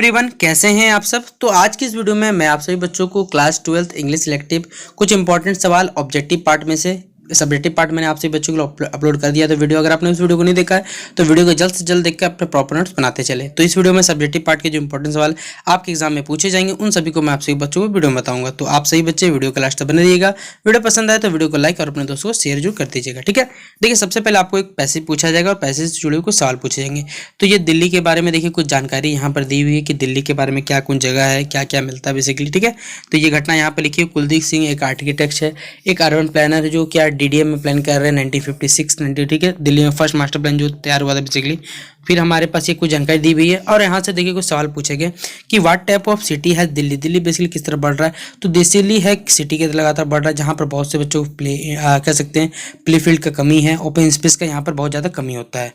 Everyone, कैसे हैं आप सब। तो आज की इस वीडियो में मैं आप सभी बच्चों को क्लास 12th इंग्लिश सिलेक्टिव कुछ इंपॉर्टेंट सवाल ऑब्जेक्टिव पार्ट में से सब्जेक्टिव पार्ट मैंने आप सभी बच्चों के लिए अपलोड कर दिया। तो वीडियो अगर आपने उस वीडियो को नहीं देखा है तो वीडियो को जल्द से जल्द देखकर अपने प्रॉपर नोट्स बनाते चले। तो इस वीडियो में सब्जेक्टिव पार्ट के जो इंपॉर्टेंट सवाल आपके एग्जाम में पूछे जाएंगे उन सभी को मैं आप सभी बच्चों को वीडियो में बताऊंगा। तो आप सभी बच्चे वीडियो को लास्ट तक बने रहिएगा। वीडियो पसंद आए तो वीडियो को लाइक और अपने दोस्तों को शेयर जरूर कर दीजिएगा। ठीक है, देखिए सबसे पहले आपको एक पैसेज पूछा जाएगा और पैसेज से जुड़े हुए कुछ सवाल पूछे जाएंगे। तो ये दिल्ली के बारे में देखिए कुछ जानकारी यहाँ पर दी हुई है कि दिल्ली के बारे में क्या कौन जगह है, क्या क्या मिलता है बेसिकली। ठीक है, तो ये घटना यहाँ पर लिखी है। कुलदीप सिंह एक आर्किटेक्ट है, एक अर्बन प्लानर है जो क्या डीडीएम में प्लान कर रहे हैं 1956-90। ठीक है, दिल्ली में फर्स्ट मास्टर प्लान जो तैयार हुआ था बेसिकली। फिर हमारे पास ये कुछ जानकारी दी हुई है और यहाँ से देखिए कुछ सवाल पूछे गए कि व्हाट टाइप ऑफ सिटी है दिल्ली। दिल्ली बेसिकली किस तरह बढ़ रहा है, तो दिल्ली है सिटी के लगातार बढ़ रहा है जहाँ पर बहुत से बच्चों को कह सकते हैं प्ले फील्ड का कमी है, ओपन स्पेस का यहाँ पर बहुत ज़्यादा कमी होता है।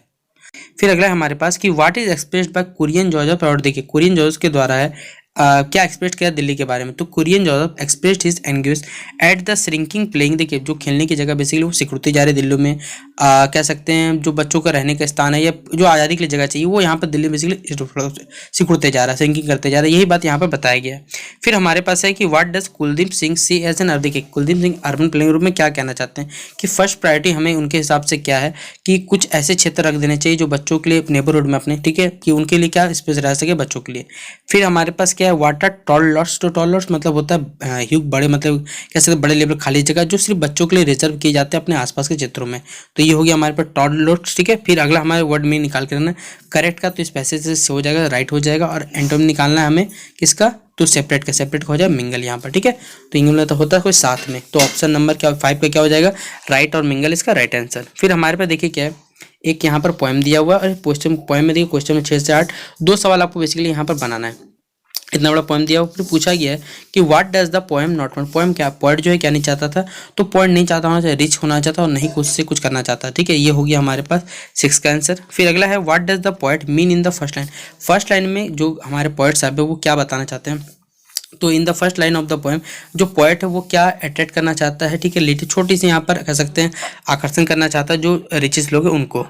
फिर अगला है हमारे पास कि what is expressed by Kurian Joseph और देखिए कुरियन जोसेफ के द्वारा है क्या एक्सप्रेस किया दिल्ली के बारे में। तो Kurian Joseph expressed his anguish at the shrinking playing. देखिए जो खेलने की जगह बेसिकली वो सिकुड़ती जा रही है दिल्ली में, कह सकते हैं जो बच्चों का रहने का स्थान है या जो आज़ादी के लिए जगह चाहिए वो यहाँ पर दिल्ली बेसिकली सिकुड़ते जा रहा है, श्रिंकिंग करते जा रहा है। यही बात यहाँ पर बताया गया है। फिर हमारे पास है कि what does Kuldeep Singh see as an देखिए Kuldeep Singh urban playing group में क्या कहना चाहते हैं कि फर्स्ट प्रायोरिटी हमें उनके हिसाब से क्या है कि कुछ ऐसे क्षेत्र रख देने चाहिए जो बच्चों के लिए नेबरहुड में अपने, ठीक है, कि उनके लिए क्या स्पेस रह सके बच्चों के लिए। फिर हमारे पास क्या है व्हाट आर टॉल लॉट्स। तो टॉल लॉट्स मतलब होता है ह्यूज बड़े, मतलब कैसे बड़े लेवल खाली जगह जो सिर्फ बच्चों के लिए रिजर्व किए जाते हैं अपने आसपास के क्षेत्रों में। तो ये हो गया हमारे पास टॉल लॉट्स। ठीक है, फिर अगला हमारे वर्ड में निकाल कर करेक्ट का, तो इस पैसेज से हो जाएगा राइट हो जाएगा और एंटोनिम निकालना है हमें किसका, तो सेपरेट का, सेपरेट हो जाए मिंगल यहाँ पर। ठीक है, तो इंग्लिश तो होता है कोई साथ में, तो ऑप्शन नंबर क्या 5 का क्या हो जाएगा, राइट और मिंगल इसका राइट आंसर। फिर हमारे पास देखिए क्या है, एक यहाँ पर पोएम दिया हुआ है और क्वेश्चन पोएम में देखिए क्वेश्चन में 6 से 8 दो सवाल आपको बेसिकली यहाँ पर बनाना है। इतना बड़ा पोएम दिया हुआ, फिर पूछा गया है कि what does the poem not want. Poem क्या, पोएट जो है क्या नहीं चाहता था, तो पोएट नहीं चाहता होना चाहिए रिच होना चाहता और नहीं कुछ से कुछ करना चाहता। ठीक है, ये हो गया हमारे पास 6 का आंसर। फिर अगला है what does the poet mean in the first line. First line में जो हमारे पोएट साहब है वो क्या बताना चाहते हैं, तो in the first line of the poem जो पोएट है वो क्या अट्रैक्ट करना चाहता है, ठीक है, लिटिल छोटी सी यहाँ पर कह सकते हैं आकर्षण करना चाहता है जो रिचेस्ट लोग हैं उनको।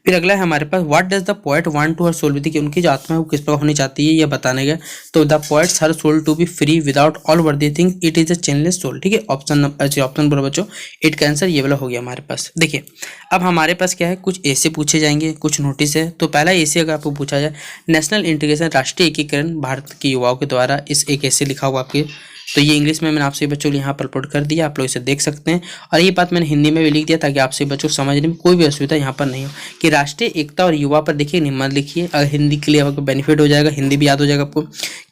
फिर अगला है हमारे पास what does the poet want to her soul with, कि उनकी जो आत्मा है वो किस प्रकार होनी चाहती है ये बताने गया। तो the poets her soul to be free without all worldly thing it is a chainless soul. ठीक है, ऑप्शन बोलो बच्चों 8 का आंसर ये वाला हो गया हमारे पास। देखिए अब हमारे पास क्या है, कुछ ऐसे पूछे जाएंगे, कुछ नोटिस है। तो पहला ऐसे अगर आपको पूछा जाए नेशनल इंटीग्रेशन राष्ट्रीय एकीकरण भारत के युवाओं के द्वारा, इस एक ऐसे लिखा हुआ आपके, तो ये इंग्लिश में मैंने आपसे बच्चों को यहाँ पर अपलोड कर दिया, आप लोग इसे देख सकते हैं। और ये बात मैंने हिंदी में भी लिख दिया ताकि आपसे बच्चों को समझने में कोई भी असुविधा यहाँ पर नहीं हो। कि राष्ट्रीय एकता और युवा पर देखिए निम्न लिखिए, अगर हिंदी के लिए आपको बेनिफिट हो जाएगा, हिंदी भी याद हो जाएगा आपको।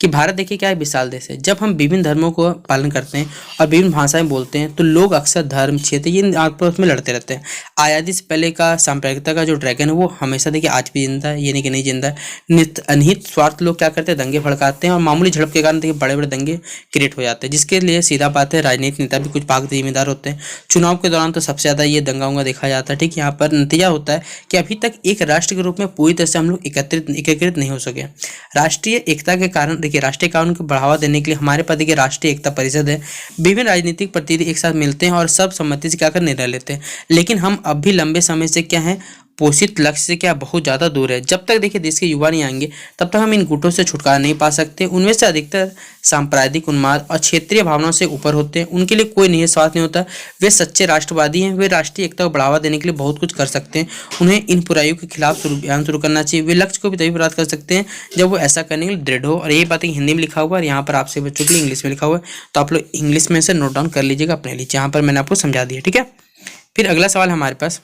कि भारत देखिए क्या है, विशाल देश है। जब हम विभिन्न धर्मों को पालन करते हैं और विभिन्न भाषाएं बोलते हैं तो लोग अक्सर धर्म क्षेत्र ये आपस में लड़ते रहते हैं। आज़ादी से पहले का सांप्रदायिकता का जो ड्रैगन है वो हमेशा देखिए आज भी जिंदा है, ये नहीं कि नहीं जिंदा है। अनहित स्वार्थ लोग क्या करते हैं, दंगे भड़काते हैं और मामूली झड़प के कारण देखिए बड़े बड़े दंगे क्रिएट हो जाते हैं, जिसके लिए सीधा बात है राजनीतिक नेता भी कुछ भाग जिम्मेदार होते हैं। चुनाव के दौरान तो सबसे ज्यादा ये दंगा उंगा देखा जाता है। ठीक, यहाँ पर नतीजा होता है कि अभी तक एक राष्ट्र के रूप में पूरी तरह से हम लोग एकीकृत नहीं हो सके। राष्ट्रीय एकता के कारण देखिए राष्ट्रीय कानून को बढ़ावा देने के लिए हमारे पास देखिए राष्ट्रीय एकता परिषद है। विभिन्न राजनीतिक प्रतिनिधि एक साथ मिलते हैं और सब सम्मति से क्या कर निर्णय लेते हैं। लेकिन हम अब भी लंबे समय से क्या है, पोषित लक्ष्य से क्या बहुत ज़्यादा दूर है। जब तक देखिए देश के युवा नहीं आएंगे तब तक हम इन गुटों से छुटकारा नहीं पा सकते। उनमें से अधिकतर सांप्रदायिक उन्माद और क्षेत्रीय भावनाओं से ऊपर होते हैं। उनके लिए कोई निहित स्वार्थ नहीं होता। वे सच्चे राष्ट्रवादी हैं। वे राष्ट्रीय एकता को बढ़ावा देने के लिए बहुत कुछ कर सकते हैं। उन्हें इन बुराइयों के खिलाफ अभियान शुरू करना चाहिए। वे लक्ष्य को भी तभी प्राप्त कर सकते हैं जब वो ऐसा करने के लिए दृढ़ हो। और यही बात हिंदी में लिखा हुआ है और यहाँ पर आपसे बच्चों के लिए इंग्लिश में लिखा हुआ है, तो आप लोग इंग्लिश में से नोट डाउन कर लीजिएगा अपने लिए, जहाँ पर मैंने आपको समझा दिया। ठीक है, फिर अगला सवाल हमारे पास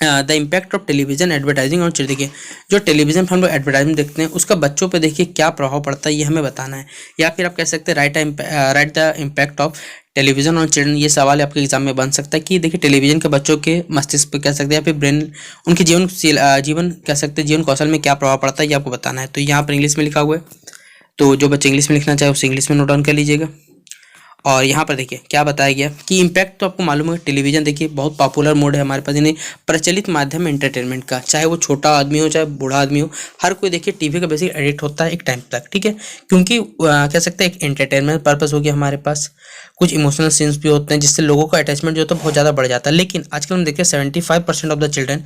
the impact of television advertising और देखिए जो टेलीविजन पर हम लोग एडवर्टाइजमेंट देखते हैं उसका बच्चों पे देखिए क्या प्रभाव पड़ता है ये हमें बताना है। या फिर आप कह सकते हैं right the impact of television और चिल्ड्रन। ये सवाल आपके एग्जाम में बन सकता है कि देखिए टेलीविजन के बच्चों के मस्तिष्क पे कह सकते हैं या फिर ब्रेन उनके जीवन कह सकते हैं जीवन कौशल में क्या प्रभाव पड़ता है ये आपको बताना है। तो यहाँ पर इंग्लिश में लिखा हुआ है, तो जो बच्चे इंग्लिश में लिखना चाहे उसे इंग्लिश में नोट डाउन कर लीजिएगा। और यहाँ पर देखिए क्या बताया गया कि इम्पैक्ट तो आपको मालूम है, टेलीविजन देखिए बहुत पॉपुलर मोड है हमारे पास, यानी प्रचलित माध्यम है एंटरटेनमेंट का। चाहे वो छोटा आदमी हो चाहे बूढ़ा आदमी हो, हर कोई देखिए टीवी का बेसिक एडिक्ट होता है एक टाइम तक। ठीक है, क्योंकि कह सकते हैं एक एंटरटेनमेंट पर्पस हो गया हमारे पास। कुछ इमोशनल सीन्स भी होते हैं जिससे लोगों का अटैचमेंट जो होता है बहुत ज़्यादा बढ़ जाता है। लेकिन आजकल हम देखिए 75% ऑफ द चिल्ड्रन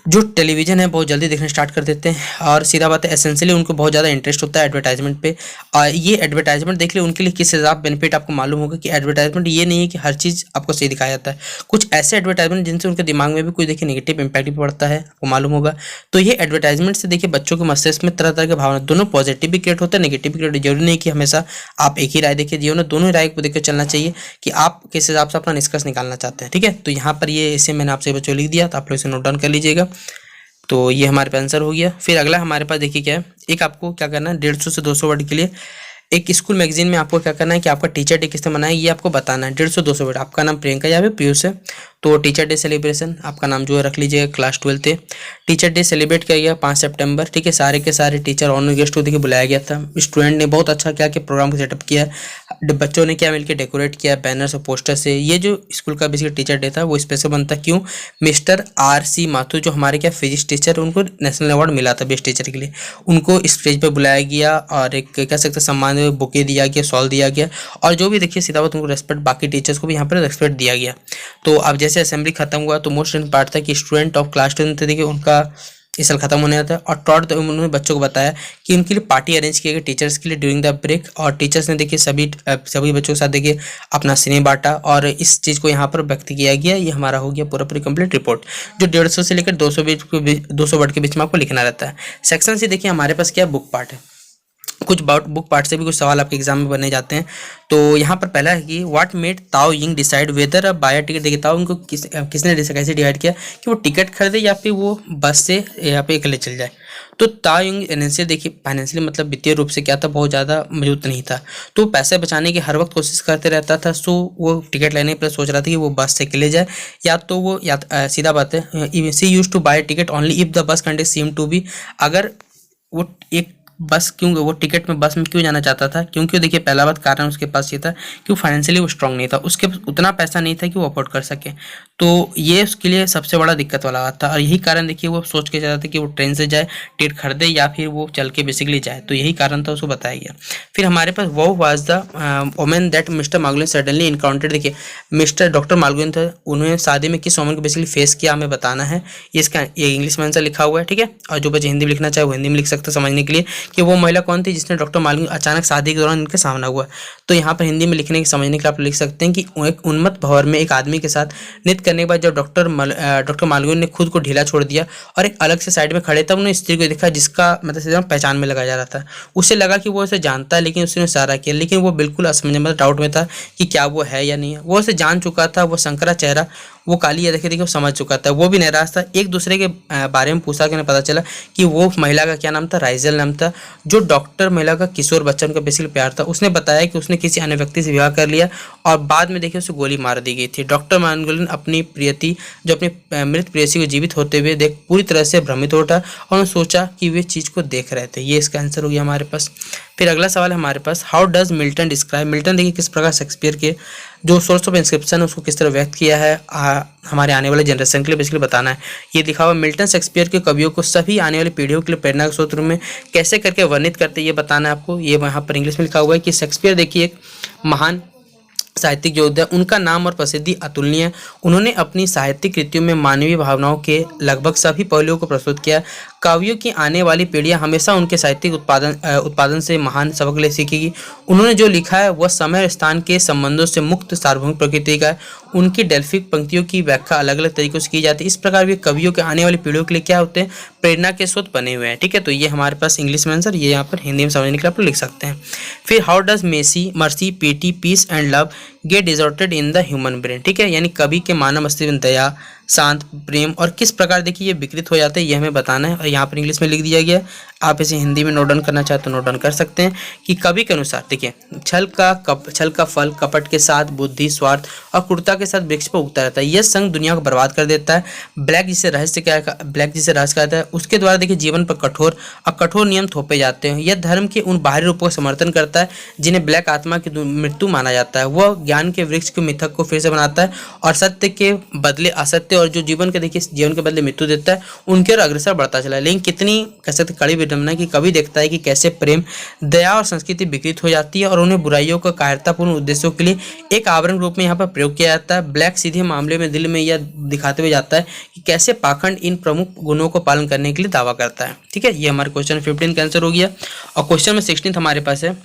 जो टेलीविज़न है बहुत जल्दी देखना स्टार्ट कर देते हैं और सीधा बात है एसेंशियली उनको बहुत ज़्यादा इंटरेस्ट होता है एडवर्टाइजमेंट पे। और ये एडवर्टाइजमेंट देख ले उनके लिए किस हिसाब बेनिफिट आपको मालूम होगा कि एडवर्टाइजमेंट ये नहीं है कि हर चीज़ आपको सही दिखाया जाता है। कुछ ऐसे एडवर्टाइजमेंट जिनसे उनके दिमाग में भी कोई देखिए नेगेटिव इम्पैक्ट भी पड़ता है, आपको मालूम होगा। तो ये एडवर्टाइजमेंट से देखिए बच्चों के मस्तिष्क में तरह तरह के भावना दोनों पॉजिटिव भी क्रिएट होता है, नेगेटिव भी क्रिएट। जरूरी नहीं कि हमेशा आप एक ही राय देखिए, जीवन में दोनों राय को देखकर चलना चाहिए कि आप किस हिसाब से अपना निष्कर्ष निकालना चाहते हैं। ठीक है, तो यहाँ पर ये इसे मैंने आपसे बच्चों लिख दिया, तो आप लोग इसे नोट डाउन कर लीजिएगा। तो ये हमारे पास आंसर हो गया। फिर अगला हमारे पास देखिए क्या है, एक आपको क्या करना है 150 से 200 वर्ड के लिए एक स्कूल मैगजीन में आपको क्या करना है कि आपका टीचर डे किस तरह मनाए ये आपको बताना है। 150-200 वर्ड। आपका नाम प्रियंका या फिर पीयूष है, तो टीचर डे सेलिब्रेशन आपका नाम जो है रख लीजिएगा, क्लास 12th है। टीचर डे सेलिब्रेट किया गया 5 सितंबर। ठीक है, सारे के सारे टीचर ऑनर गेस्ट को देखिए बुलाया गया था। स्टूडेंट ने बहुत अच्छा क्या कि प्रोग्राम को सेटअप किया, बच्चों ने क्या मिलकर डेकोरेट किया बैनर और पोस्टर से। ये जो स्कूल का बेसिकली टीचर डे था वो स्पेशल बनता क्यों, मिस्टर RC माथुर जो हमारे क्या फिजिक्स टीचर, उनको नेशनल अवार्ड मिला था बेस्ट टीचर के लिए, उनको स्टेज पर बुलाया गया और एक कह सकते सम्मान में बुके दिया गया, शॉल दिया गया और जो भी देखिए सीधा बात उनको रेस्पेक्ट, बाकी टीचर्स को भी यहाँ पर रेस्पेक्ट दिया गया। तो अब जैसे असेंबली खत्म हुआ तो मोस्ट इम्पोर्टेंट पार्ट था कि स्टूडेंट ऑफ क्लास 10 देखिए उनका इस साल खत्म होने आता है और टॉट उन्होंने बच्चों को बताया कि उनके लिए पार्टी अरेंज किया गया टीचर्स के लिए ड्यूरिंग द ब्रेक। और टीचर्स ने देखिए सभी बच्चों के साथ देखिए अपना स्नेह बांटा और इस चीज़ को यहाँ पर व्यक्त किया गया। ये हमारा हो गया पूरा पूरी कंप्लीट रिपोर्ट, जो 150 से लेकर 200 वर्ड के बीच में आपको लिखना रहता है। सेक्शन से देखिए हमारे पास क्या बुक पार्ट है, कुछ बुक पार्ट से भी कुछ सवाल आपके एग्जाम में बने जाते हैं। तो यहाँ पर पहला है कि what made Tao Ying decide whether a buy ticket. देखिए ताओ उनको किसने कैसे डिसाइड किया कि वो टिकट खरीदे या फिर वो बस से यहाँ पे अकेले चल जाए। तो ताओ यिंग फाइनेंशियल देखिए फाइनेंशियली मतलब वित्तीय रूप से क्या था, बहुत ज़्यादा मजबूत नहीं था, तो पैसे बचाने की हर वक्त कोशिश करते रहता था। सो वो टिकट लेने पर सोच रहा था कि वो बस से अकेले जाए या तो वो सीधा बात है she used to buy ticket only if the bus conductor seem to be. अगर वो एक बस क्यों वो टिकट में बस में क्यों जाना चाहता था, क्योंकि देखिए पहला बात कारण उसके पास ये था कि वो फाइनेंशियली वो स्ट्रांग नहीं था, उसके पास उतना पैसा नहीं था कि वो अफोर्ड कर सके। तो ये उसके लिए सबसे बड़ा दिक्कत वाला बात था और यही कारण देखिए वो सोच के चाहता था कि वो ट्रेन से जाए टिकट खरीदे या फिर वो चल के बेसिकली जाए। तो यही कारण था, उसको बताया गया। फिर हमारे पास वो was the women that mister Malguin suddenly encountered. देखिए मिस्टर डॉक्टर मालगुइन थे, उन्होंने शादी में किस वोमेन को बेसिकली फेस किया हमें बताना है। ये इंग्लिश में आंसर लिखा हुआ है। ठीक है, और जो बच्चे हिंदी में लिखना चाहे वो हिंदी में लिख सकते समझने के लिए कि वो महिला कौन थी जिसने डॉक्टर मालगुइन अचानक शादी के दौरान इनके सामना हुआ। तो यहाँ पर हिंदी में लिखने के समझने के लिए आप लिख सकते हैं कि एक उन्मत्त भंवर में एक आदमी के साथ नृत्य करने के बाद जब डॉक्टर मालगुइन ने खुद को ढीला छोड़ दिया और एक अलग से साइड में खड़े तब उन्होंने स्त्री को देखा जिसका मतलब पहचान में लगाया जा रहा था। उसे लगा कि वो उसे जानता है लेकिन उसने इशारा किया, लेकिन वो बिल्कुल असमंजस मतलब डाउट में था कि क्या वो है या नहीं है। वो उसे जान चुका था, वो शंकरा चेहरा, वो काली या देखिए वो समझ चुका था, वो भी निराश था। एक दूसरे के बारे में पूछा कि पता चला कि वो महिला का क्या नाम था, राइजल नाम था, जो डॉक्टर महिला का किशोर बच्चा उनका बेसिकली प्यार था। उसने बताया कि उसने किसी अन्य व्यक्ति से विवाह कर लिया और बाद में देखिए उसे गोली मार दी गई थी। डॉक्टर मालगुइन अपनी प्रियति जो अपनी मृत प्रेयसी को जीवित होते हुए देख पूरी तरह से भ्रमित हो उठा और उन्होंने सोचा कि वे चीज़ को देख रहे थे। ये इसका आंसर हो गया हमारे पास। फिर अगला सवाल है हमारे पास, how does Milton describe. Milton देखिए किस प्रकार शेक्सपियर के जो सोर्स ऑफ इंस्क्रिप्शन है उसको किस तरह व्यक्त किया है हमारे आने वाले जनरेशन के लिए बेसिकली बताना है। ये लिखा हुआ मिल्टन शेक्सपियर के कवियों को सभी आने वाली पीढ़ियों के लिए प्रेरणा के स्रोत में कैसे करके वर्णित करते ये बताना है आपको। ये वहाँ पर इंग्लिश में लिखा हुआ है कि शेक्सपियर देखिए एक महान साहित्यिक योद्धा, उनका नाम और प्रसिद्धि अतुलनीय है। उन्होंने अपनी साहित्यिक कृतियों में मानवीय भावनाओं के लगभग सभी पहलुओं को प्रस्तुत किया। काव्यों की आने वाली पीढ़ियां हमेशा उनके साहित्यिक उत्पादन से महान सबक ले सीखेगी। उन्होंने जो लिखा है वह समय और स्थान के संबंधों से मुक्त सार्वभौमिक प्रकृति का है। उनकी डेल्फिक पंक्तियों की व्याख्या अलग अलग तरीकों से की जाती है। इस प्रकार वे कवियों के आने वाली पीढ़ियों के लिए क्या होते हैं, प्रेरणा के स्रोत बने हुए हैं। ठीक है, तो ये हमारे पास इंग्लिश में आंसर, ये यहाँ पर हिंदी में समझने के लिए आप लिख सकते हैं। फिर how does mercy pity peace and love get distorted in the human brain. ठीक है, यानी कवि के मानव मस्तिष्क में दया, शांत, प्रेम और किस प्रकार देखिए ये विकृत हो जाते हैं ये हमें बताना है और यहाँ पर इंग्लिश में लिख दिया गया। आप इसे हिंदी में नोट डाउन करना चाहे तो नोट डाउन कर सकते हैं कि कवि के अनुसार देखिए छल का फल कपट के साथ बुद्धि, स्वार्थ और क्रूरता के साथ वृक्ष पर उगता रहता है। यह संग दुनिया को बर्बाद कर देता है। ब्लैक जिसे रहस्य कहता है उसके द्वारा देखिए जीवन पर कठोर नियम थोपे जाते हैं। यह धर्म के उन बाहरी रूपों का समर्थन करता है जिन्हें ब्लैक आत्मा की मृत्यु माना जाता है। वह ज्ञान के वृक्ष के मिथक को फिर से बनाता है और सत्य के बदले असत्य हैं और जो जीवन के देखिए जीवन के बदले मृत्यु देता है उनके ओर अग्रसर बढ़ता चला है। लेकिन कितनी कह सकते कड़ी विडंबना कि कवि देखता है कि कैसे प्रेम, दया और संस्कृति विकृत हो जाती है और उन्हें बुराइयों का कायरतापूर्ण उद्देश्यों के लिए एक आवरण रूप में यहाँ पर प्रयोग किया जाता है। ब्लैक सीधे मामले में दिल में यह दिखाते हुए जाता है कि कैसे पाखंड इन प्रमुख गुणों को पालन करने के लिए दावा करता है। ठीक है, ये हमारे क्वेश्चन 15 का आंसर हो गया। और क्वेश्चन में 16 हमारे पास है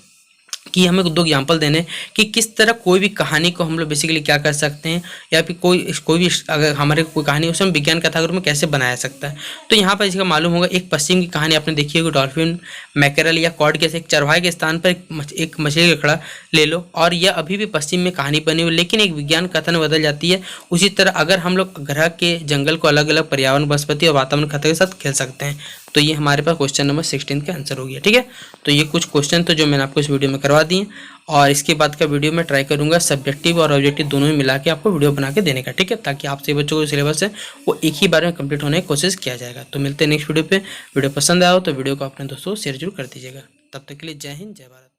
कि हमें 2 एग्जाम्पल देने कि किस तरह कोई भी कहानी को हम लोग बेसिकली क्या कर सकते हैं, या फिर कोई भी अगर हमारे कोई कहानी उसमें विज्ञान कथा के रूप में कैसे बनाया सकता है। तो यहाँ पर इसका मालूम होगा, एक पश्चिम की कहानी आपने देखी होगी, डॉल्फिन, मैकेरल या कॉड के एक चरवाहे के स्थान पर एक मछली का कड़ा ले लो और यह अभी भी पश्चिम में कहानी बनी हुई, लेकिन एक विज्ञान कथन बदल जाती है। उसी तरह अगर हम लोग ग्रह के जंगल को अलग अलग पर्यावरण, वनस्पति और वातावरण खतरे के साथ खेल सकते हैं। तो ये हमारे पास क्वेश्चन नंबर 16 का आंसर हो गया। ठीक है, तो ये कुछ क्वेश्चन तो जो मैंने आपको इस वीडियो में करवा दिए, और इसके बाद का वीडियो में ट्राई करूंगा सब्जेक्टिव और ऑब्जेक्टिव दोनों ही मिला के आपको वीडियो बना के देने का। ठीक है, ताकि आप सभी बच्चों को सिलेबस है वो एक ही बार में कंप्लीट होने की कोशिश किया जाएगा। तो मिलते हैं नेक्स्ट वीडियो पे। वीडियो पसंद आया हो तो वीडियो को अपने दोस्तों को शेयर जरूर कर दीजिएगा। तब तक के लिए जय हिंद, जय भारत।